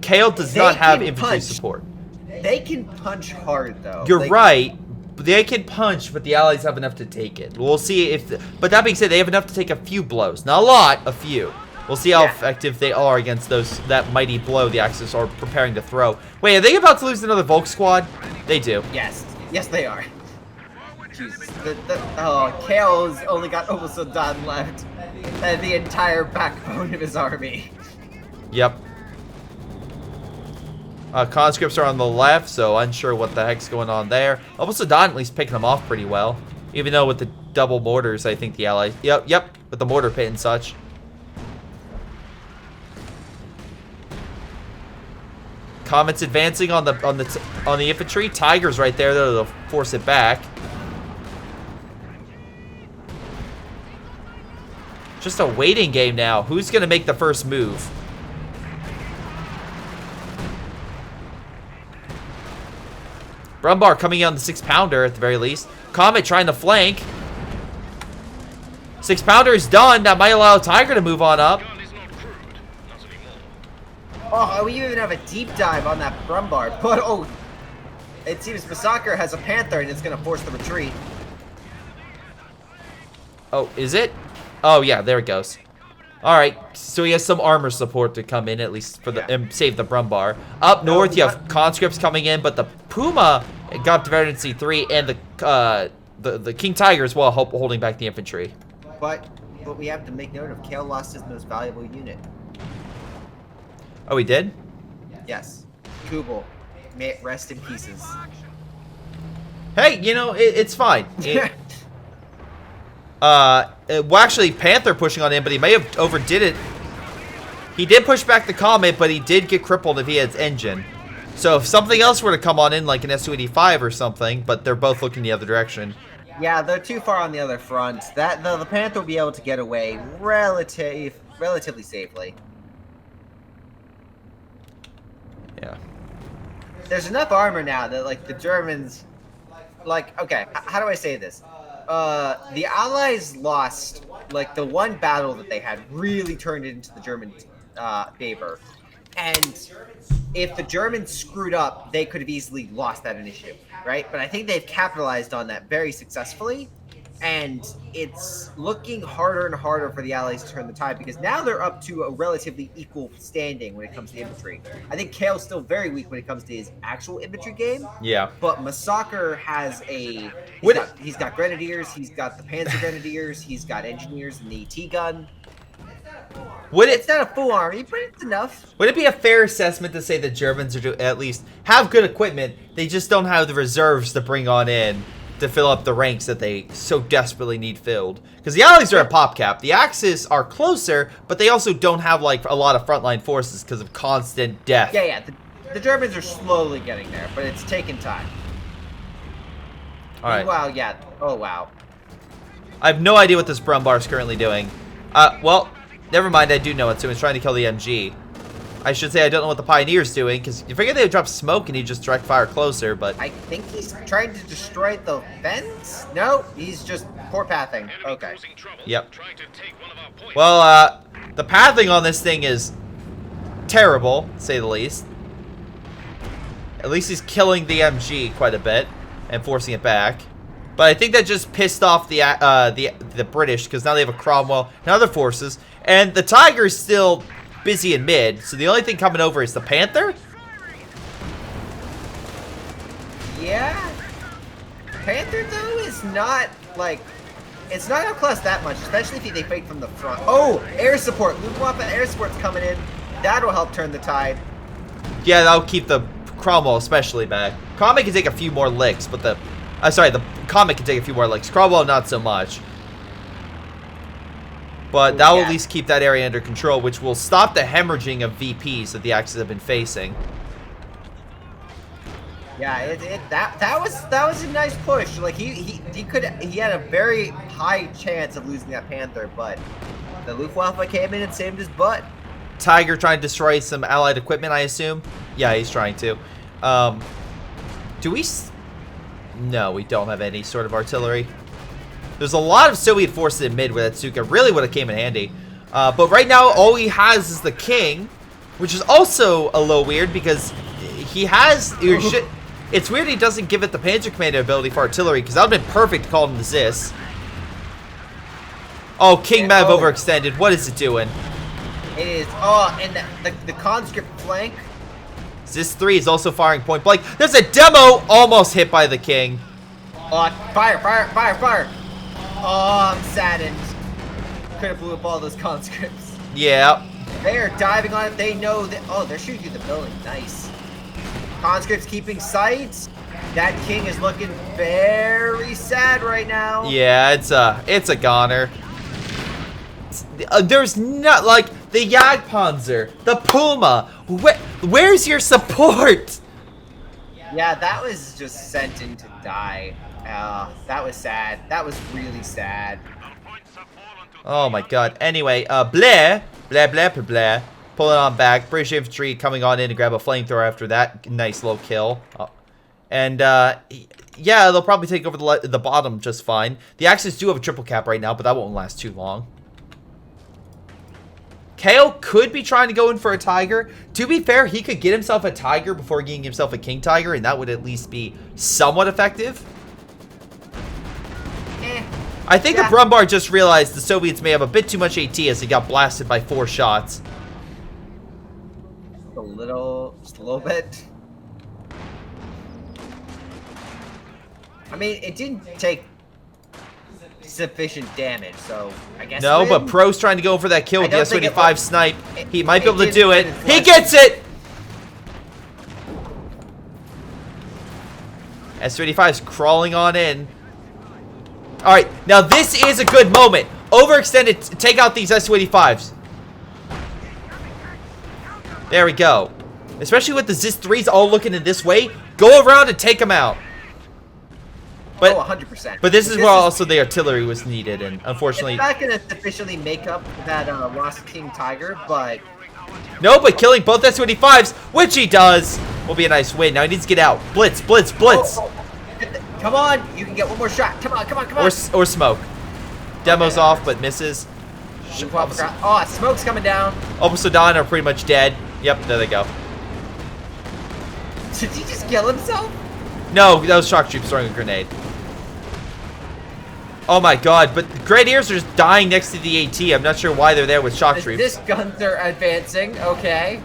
Kale does not have infantry support. They can punch hard though. You're right. They can punch, but the Allies have enough to take it. We'll see but that being said, they have enough to take a few blows. Not a lot, a few. We'll see how effective they are against that mighty blow the Axis are preparing to throw. Wait, are they about to lose another Volk squad? They do. Yes, they are. Jesus. Kale's only got almost a done left, and the entire backbone of his army. Yep. Conscripts are on the left, so unsure what the heck's going on there. Almost a Don at least picking them off pretty well, even though with the double mortars, I think the Allies. Yep, with the mortar pit and such. Comets advancing on the infantry. Tigers right there, they'll force it back. Just a waiting game now. Who's gonna make the first move? Brumbar coming in on the 6-pounder at the very least. Comet trying to flank. 6-pounder is done. That might allow Tiger to move on up. Oh, we even have a deep dive on that Brumbar. But, it seems Massacre has a Panther and it's going to force the retreat. Oh, is it? Oh, yeah, there it goes. Alright, so he has some armor support to come in, at least for save the Brumbar. Up north, you have conscripts coming in, but the Puma got Dependency 3 and the King Tiger as well, holding back the infantry. But we have to make note of Kale lost his most valuable unit. Oh, he did? Yes. Kubel. May it rest in pieces. Hey, it's fine. Well, actually, Panther pushing on him, but he may have overdid it. He did push back the Comet, but he did get crippled if he had his engine. So if something else were to come on in, like an S-285 or something, but they're both looking the other direction. Yeah, they're too far on the other front. The Panther will be able to get away relatively safely. Yeah. There's enough armor now that, like, the Germans... Like, okay, how do I say this? The Allies lost, like, the one battle that they had really turned it into the German favor. And if the Germans screwed up, they could have easily lost that initiative, right? But I think they've capitalized on that very successfully. And it's looking harder and harder for the Allies to turn the tide because now they're up to a relatively equal standing when it comes to infantry. I think Kale's still very weak when it comes to his actual infantry game. Yeah. But Massacre has he's got grenadiers, he's got the Panzer Grenadiers, he's got engineers and the ET gun. It's not a full army, but it's enough. Would it be a fair assessment to say the Germans are at least have good equipment? They just don't have the reserves to bring on in to fill up the ranks that they so desperately need filled. Because the Allies are at pop cap. The Axis are closer, but they also don't have like a lot of frontline forces because of constant death. Yeah. The Germans are slowly getting there, but it's taking time. All right. Wow. Yeah. Oh wow. I have no idea what this Brumbar is currently doing. Well, never mind. I do know it. So he's trying to kill the MG. I should say I don't know what the Pioneer's doing, because you figure they would drop smoke and he'd just direct fire closer, but... I think he's trying to destroy the fence? No, he's just poor pathing. Okay. Yep. Well, the pathing on this thing is terrible, to say the least. At least he's killing the MG quite a bit and forcing it back. But I think that just pissed off the British, because now they have a Cromwell and other forces, and the Tiger's still busy in mid, so the only thing coming over is the Panther? Yeah. Panther, though, is not, like... It's not outclassed that much, especially if they fight from the front. Oh! Air support! Luftwaffe air support's coming in. That'll help turn the tide. Yeah, that'll keep the Cromwell especially back. Cromwell can take a few more licks, but the... sorry, the Comet can take a few more licks. Cromwell, not so much. But that will at least keep that area under control, which will stop the hemorrhaging of VPs that the Axis have been facing. Yeah, that was a nice push. Like he had a very high chance of losing that Panther, but the Luftwaffe came in and saved his butt. Tiger trying to destroy some Allied equipment, I assume. Yeah, he's trying to. Do we? No, we don't have any sort of artillery. There's a lot of Soviet forces in mid where that Tsuka really would have came in handy. But right now, all he has is the King, which is also a little weird because he has... It's weird he doesn't give it the Panzer Commander ability for artillery, because that would have been perfect to call him the Zis. Oh, King Mev overextended. What is it doing? It is... Oh, and the conscript flank. Zis 3 is also firing point blank. There's a demo almost hit by the King. Fire! Oh, I'm saddened. Could have blew up all those conscripts. Yeah. They are diving on it. They know that. Oh, they're shooting through the building. Nice. Conscripts keeping sights. That King is looking very sad right now. Yeah, it's a goner. There's not like the Jagdpanzer, the Puma. Where's your support? Yeah, that was just sent in to die. That was sad. That was really sad. Oh my god. Anyway, blah, pulling on back. British infantry coming on in to grab a flamethrower after that nice low kill. And yeah, they'll probably take over the bottom just fine. The Axis do have a triple cap right now, but that won't last too long. KO could be trying to go in for a Tiger. To be fair, he could get himself a Tiger before getting himself a King Tiger, and that would at least be somewhat effective. I think the Brumbar just realized the Soviets may have a bit too much AT as he got blasted by 4 shots. Just a little bit. I mean, it didn't take sufficient damage, so I guess. No, win. but Pro's trying to go for that kill with the S-25 snipe. He might be able to do it. He gets it! S-35's crawling on in. Alright, now this is a good moment. Overextended, take out these S-25s. There we go. Especially with the Zis-3s all looking in this way. Go around and take them out. But, 100%. But this is where also the artillery was needed, and unfortunately... It's not going to sufficiently make up that lost King Tiger, but... No, but killing both S-25s, which he does, will be a nice win. Now he needs to get out. Blitz. Come on, you can get one more shot. Come on. Or smoke. Demo's off, but misses. Oh, smoke's coming down. Obusodan are pretty much dead. Yep, there they go. Did he just kill himself? No, that was shock troops throwing a grenade. Oh my god, but the Grenadiers are just dying next to the AT. I'm not sure why they're there with shock troops. This guns are advancing, okay.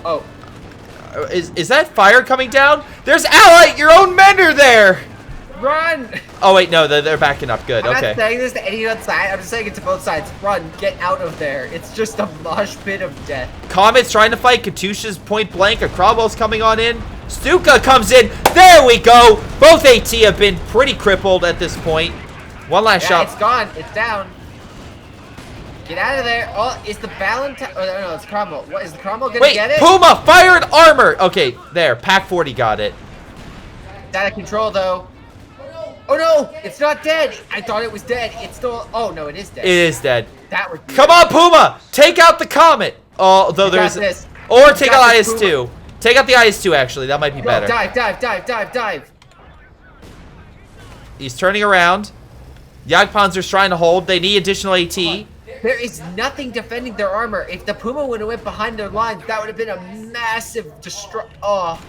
Oh. Is that fire coming down? There's Allied! Your own men are there! Run! Oh wait, no, they're backing up. Good. I'm Okay. not saying this to anyone side. I'm just saying it to both sides. Run, get out of there. It's just a mosh pit of death. Comet's trying to fight. Katusha's point blank. A Cromwell's coming on in. Stuka comes in. There we go. Both AT have been pretty crippled at this point. One last shot. It's gone. It's down. Get out of there. Oh, is the Valentine? Oh, no, it's Cromwell. What, is the Cromwell gonna get it? Puma, fire and armor. Okay, there. Pack 40 got it. It's out of control, though. Oh, no. It's not dead. I thought it was dead. It's still... Oh, no, it is dead. It is dead. That was... Come on, Puma. Take out the Comet. Although there's... this. Or take out this, IS-2. Puma. Take out the IS-2, actually. That might be better. Dive, dive, dive, dive, dive. He's turning around. Jagdpanzer's trying to hold. They need additional AT. There is nothing defending their armor. If the Puma would have went behind their lines, that would have been a massive Oh,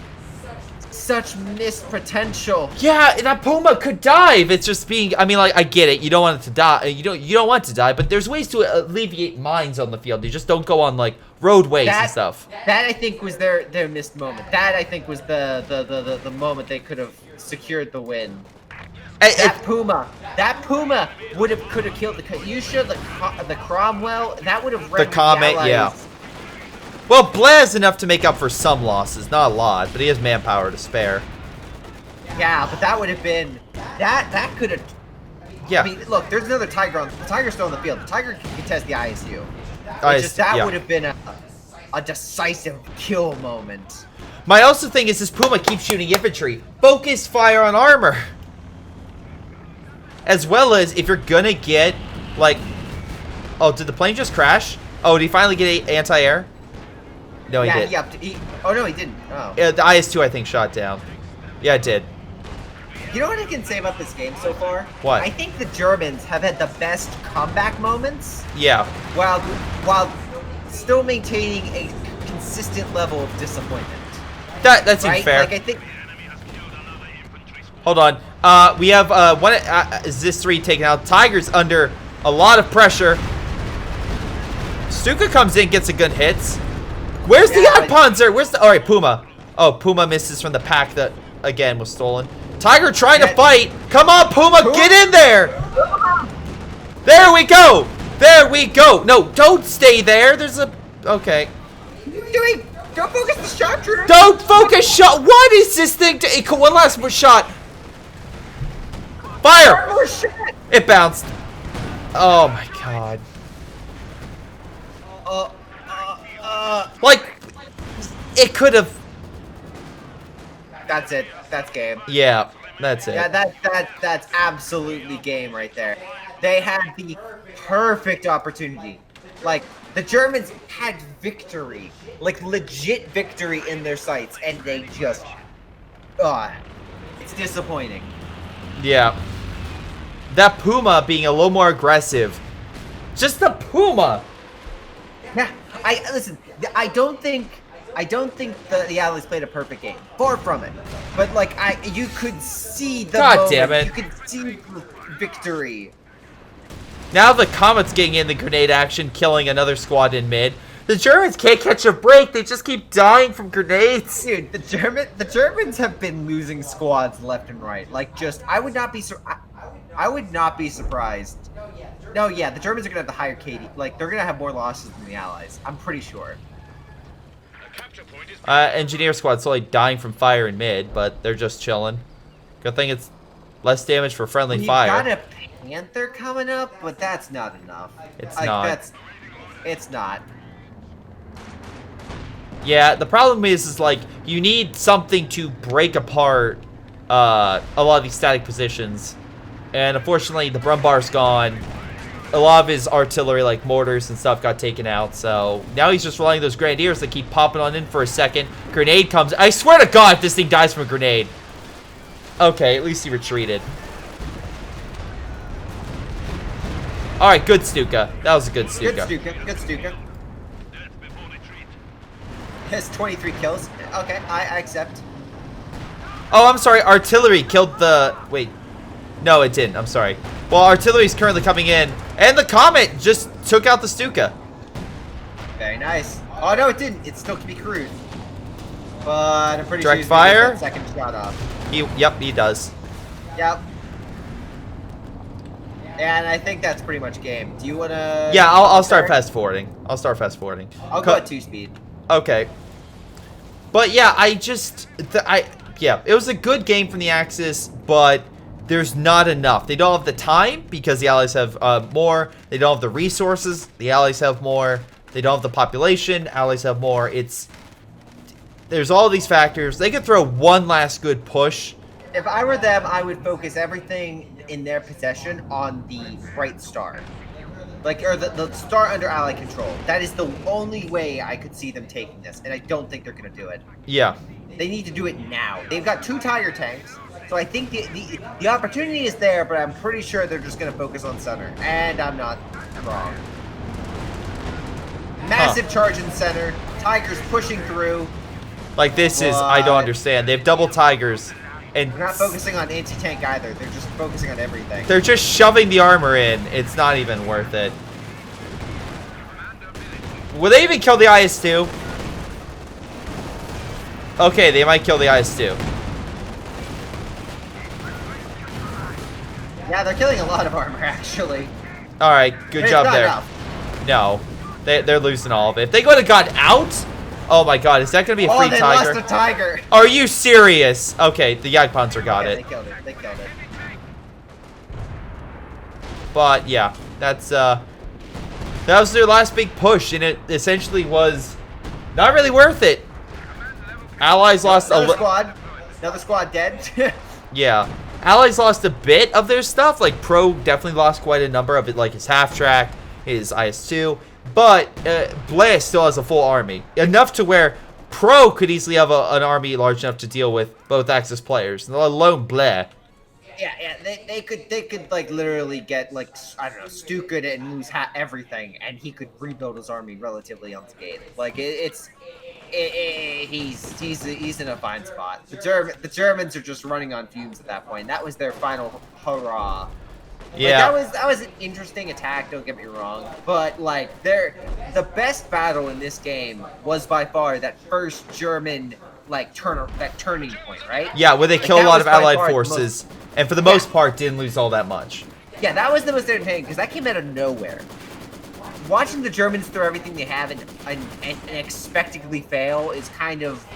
such missed potential. Yeah, that Puma could dive. It's just being... I mean, like, I get it. You don't want it to die. You don't want it to die, but there's ways to alleviate mines on the field. You just don't go on, like, roadways and stuff. That, I think, was their missed moment. That, I think, was the moment they could have secured the win. That Puma could have killed the Katusha, the Cromwell. That would have wrecked the Comet, yeah. Well, Blaz enough to make up for some losses, not a lot, but he has manpower to spare. Yeah, but that would have been that could have. Yeah. I mean, look, there's another Tiger on. The Tiger's still on the field. The Tiger can contest the ISU. That would have been a decisive kill moment. My also thing is this Puma keeps shooting infantry. Focus fire on armor. As well as if you're gonna get, like... Oh, did the plane just crash? Oh, did he finally get anti-air? No, he did. Yeah, oh, no, he didn't. Oh. The IS-2, I think, shot down. Yeah, it did. You know what I can say about this game so far? What? I think the Germans have had the best comeback moments. Yeah. While still maintaining a consistent level of disappointment. That seems fair. Like, I think... Hold on. We have one. Is this 3 taken out? Tiger's under a lot of pressure. Stuka comes in, gets a good hits. Where's the Jagdpanzer? Where's the... Alright, Puma. Oh, Puma misses from the pack that, again, was stolen. Tiger trying to fight. Come on, Puma, get in there. There we go. There we go. No, don't stay there. There's a... Okay. What are you doing? Don't focus the shot, Drew. Don't focus shot. What is this thing? One last shot. Fire. It bounced. Oh, my God. Like, it could have... That's it. That's game. Yeah, that's it. Yeah, that's absolutely game right there. They had the perfect opportunity. Like, the Germans had victory. Like, legit victory in their sights. And they just... it's disappointing. Yeah. That Puma being a little more aggressive. Just the Puma! Yeah, listen, I don't think the Allies played a perfect game. Far from it. But like you could see the moment. Damn it. You could see the victory. Now the Comet's getting in the grenade action, killing another squad in mid. The Germans can't catch a break. They just keep dying from grenades. Dude, the Germans have been losing squads left and right. Like I would not be surprised. No, yeah, the Germans are gonna have the higher KD. Like they're gonna have more losses than the Allies. I'm pretty sure. Engineer squad slowly dying from fire in mid, but they're just chilling. Good thing it's less damage for friendly fire. You got a Panther coming up, but that's not enough. It's not. It's not. Yeah, the problem is like you need something to break apart a lot of these static positions, and unfortunately the Brumbar's gone. A lot of his artillery, like mortars and stuff, got taken out. So now he's just relying on those grenadiers that keep popping on in for a second. Grenade comes. I swear to God, if this thing dies from a grenade. Okay, at least he retreated. All right, good Stuka. That was a good Stuka. Good Stuka. Has 23 kills. Okay, I accept. Oh, I'm sorry. Artillery killed the... Wait. No, it didn't. I'm sorry. Well, artillery's currently coming in. And the Comet just took out the Stuka. Very nice. Oh, no, it didn't. It still can be crewed. But I'm pretty Direct sure fire? That second shot off. Yep, he does. Yep. And I think that's pretty much game. Do you want to... Yeah, I'll start fast forwarding. I'll start fast forwarding. I'll go at 2-speed. Okay. But yeah, yeah, it was a good game from the Axis, but there's not enough. They don't have the time because the Allies have more. They don't have the resources. The Allies have more. They don't have the population. Allies have more. There's all these factors. They could throw one last good push. If I were them, I would focus everything in their possession on the Bright Star. Like, or the star under Ally control. That is the only way I could see them taking this, and I don't think they're going to do it. Yeah. They need to do it now. They've got 2 Tiger tanks, so I think the opportunity is there, but I'm pretty sure they're just going to focus on center. And I'm not wrong. Massive charge in center. Tigers pushing through. Like, this is, I don't understand. They have double Tigers. And they're not focusing on anti-tank either. They're just focusing on everything. They're just shoving the armor in. It's not even worth it. Will they even kill the IS-2? Okay, they might kill the IS-2. Yeah, they're killing a lot of armor, actually. Alright, good job there. Enough. No. They're losing all of it. If they would have got out... Oh my god, is that going to be a free they Tiger? lost a Tiger. Are you serious? Okay, the Jagdpanzer got it. They killed it. They killed it. But yeah, that was their last big push, and it essentially was not really worth it. Allies lost another squad dead. Yeah, Allies lost a bit of their stuff. Like Pro definitely lost quite a number of it, like his half track, his IS-2. But Blair still has a full army, enough to where Pro could easily have an army large enough to deal with both Axis players, let alone Blair. Yeah, they could like literally get like, I don't know, Stuka and lose everything, and he could rebuild his army relatively unscathed. Like he's in a fine spot. The Germans are just running on fumes at that point. That was their final hurrah. Yeah, like, that was an interesting attack. Don't get me wrong, but like the best battle in this game was by far that first German turning point, right? Yeah, where they killed a lot of Allied forces, and for the most part didn't lose all that much. Yeah, that was the most entertaining because that came out of nowhere. Watching the Germans throw everything they have and expectedly fail is kind of,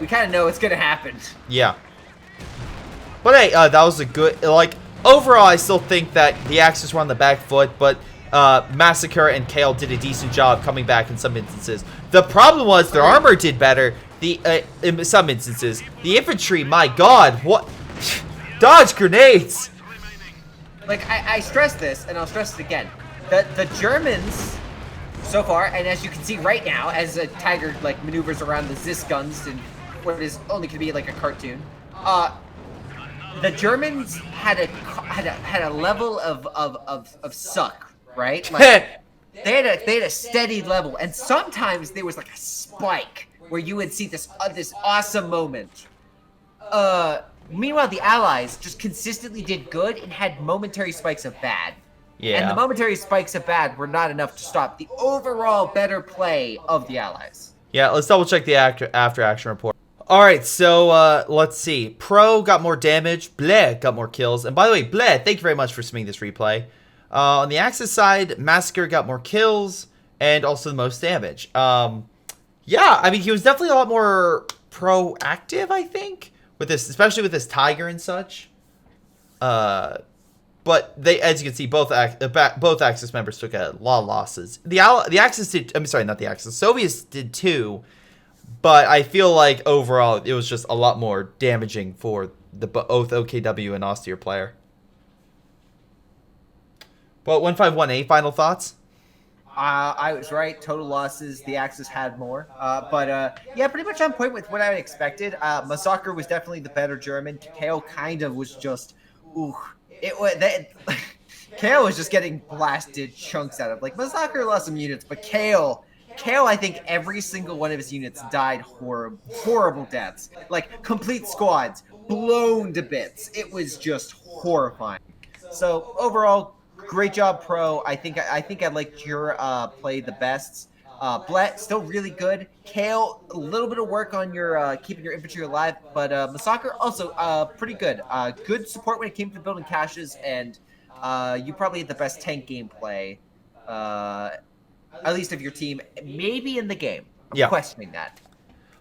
we kind of know it's gonna happen. Yeah. But hey, that was a good, like, overall, I still think that the Axis were on the back foot, but Massacre and Kale did a decent job coming back in some instances. The problem was their armor did better. In some instances, the infantry, my God, what? Dodge grenades. Like I stress this, and I'll stress it again. The Germans, so far, and as you can see right now, as a Tiger like maneuvers around the Zis guns and what is only could be like a cartoon, the Germans had a level of suck, right? Like, they had a steady level, and sometimes there was like a spike where you would see this awesome moment. Meanwhile, the Allies just consistently did good and had momentary spikes of bad. Yeah. And the momentary spikes of bad were not enough to stop the overall better play of the Allies. Yeah, let's double check the after action report. Alright, so let's see. Pro got more damage, Bleh got more kills. And by the way, Bleh, thank you very much for submitting this replay. On the Axis side, Massacre got more kills and also the most damage. Yeah, I mean, he was definitely a lot more proactive, I think, with this, especially with this Tiger and such. But they, as you can see, both Axis members took a lot of losses. The Axis did, I'm sorry, not the Axis, Soviets did too. But I feel like overall it was just a lot more damaging for the both OKW and austere player. Well, 151A, final thoughts? I was right. Total losses, the Axis had more. Yeah, pretty much on point with what I expected. Massacre was definitely the better German. Kale kind of was just, ooh. It was Kale was just getting blasted chunks out of. Like, Massacre lost some units, but Kale, I think every single one of his units died horrible deaths. Like, complete squads, blown to bits. It was just horrifying. So, overall, great job, Pro. I think I liked your play the best. Blet, still really good. Kale, a little bit of work on your keeping your infantry alive, but Massacre also pretty good. Good support when it came to building caches, and you probably had the best tank gameplay, at least of your team, maybe in the game. I'm questioning that.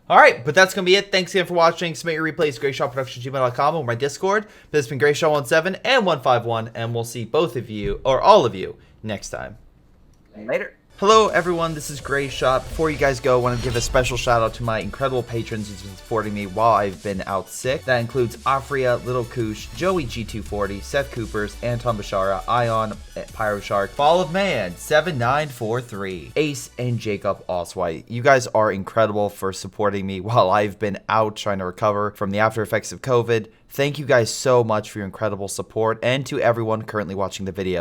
All right, but that's going to be it. Thanks again for watching. Submit your replays, greyshotproductions@gmail.com, or my Discord. This has been Greyshot17 and 151, and we'll see both of you, or all of you, next time. Later. Hello, everyone. This is Greyshot. Before you guys go, I want to give a special shout out to my incredible patrons who've been supporting me while I've been out sick. That includes Aphyria, Little Koosh, Joey G240, Seth Kuipers, Anton, Bishara, Ion, PyroShark, Fall of Man, 7943, Ace, and Jakub Ocwieja. You guys are incredible for supporting me while I've been out trying to recover from the after effects of COVID. Thank you guys so much for your incredible support, and to everyone currently watching the video.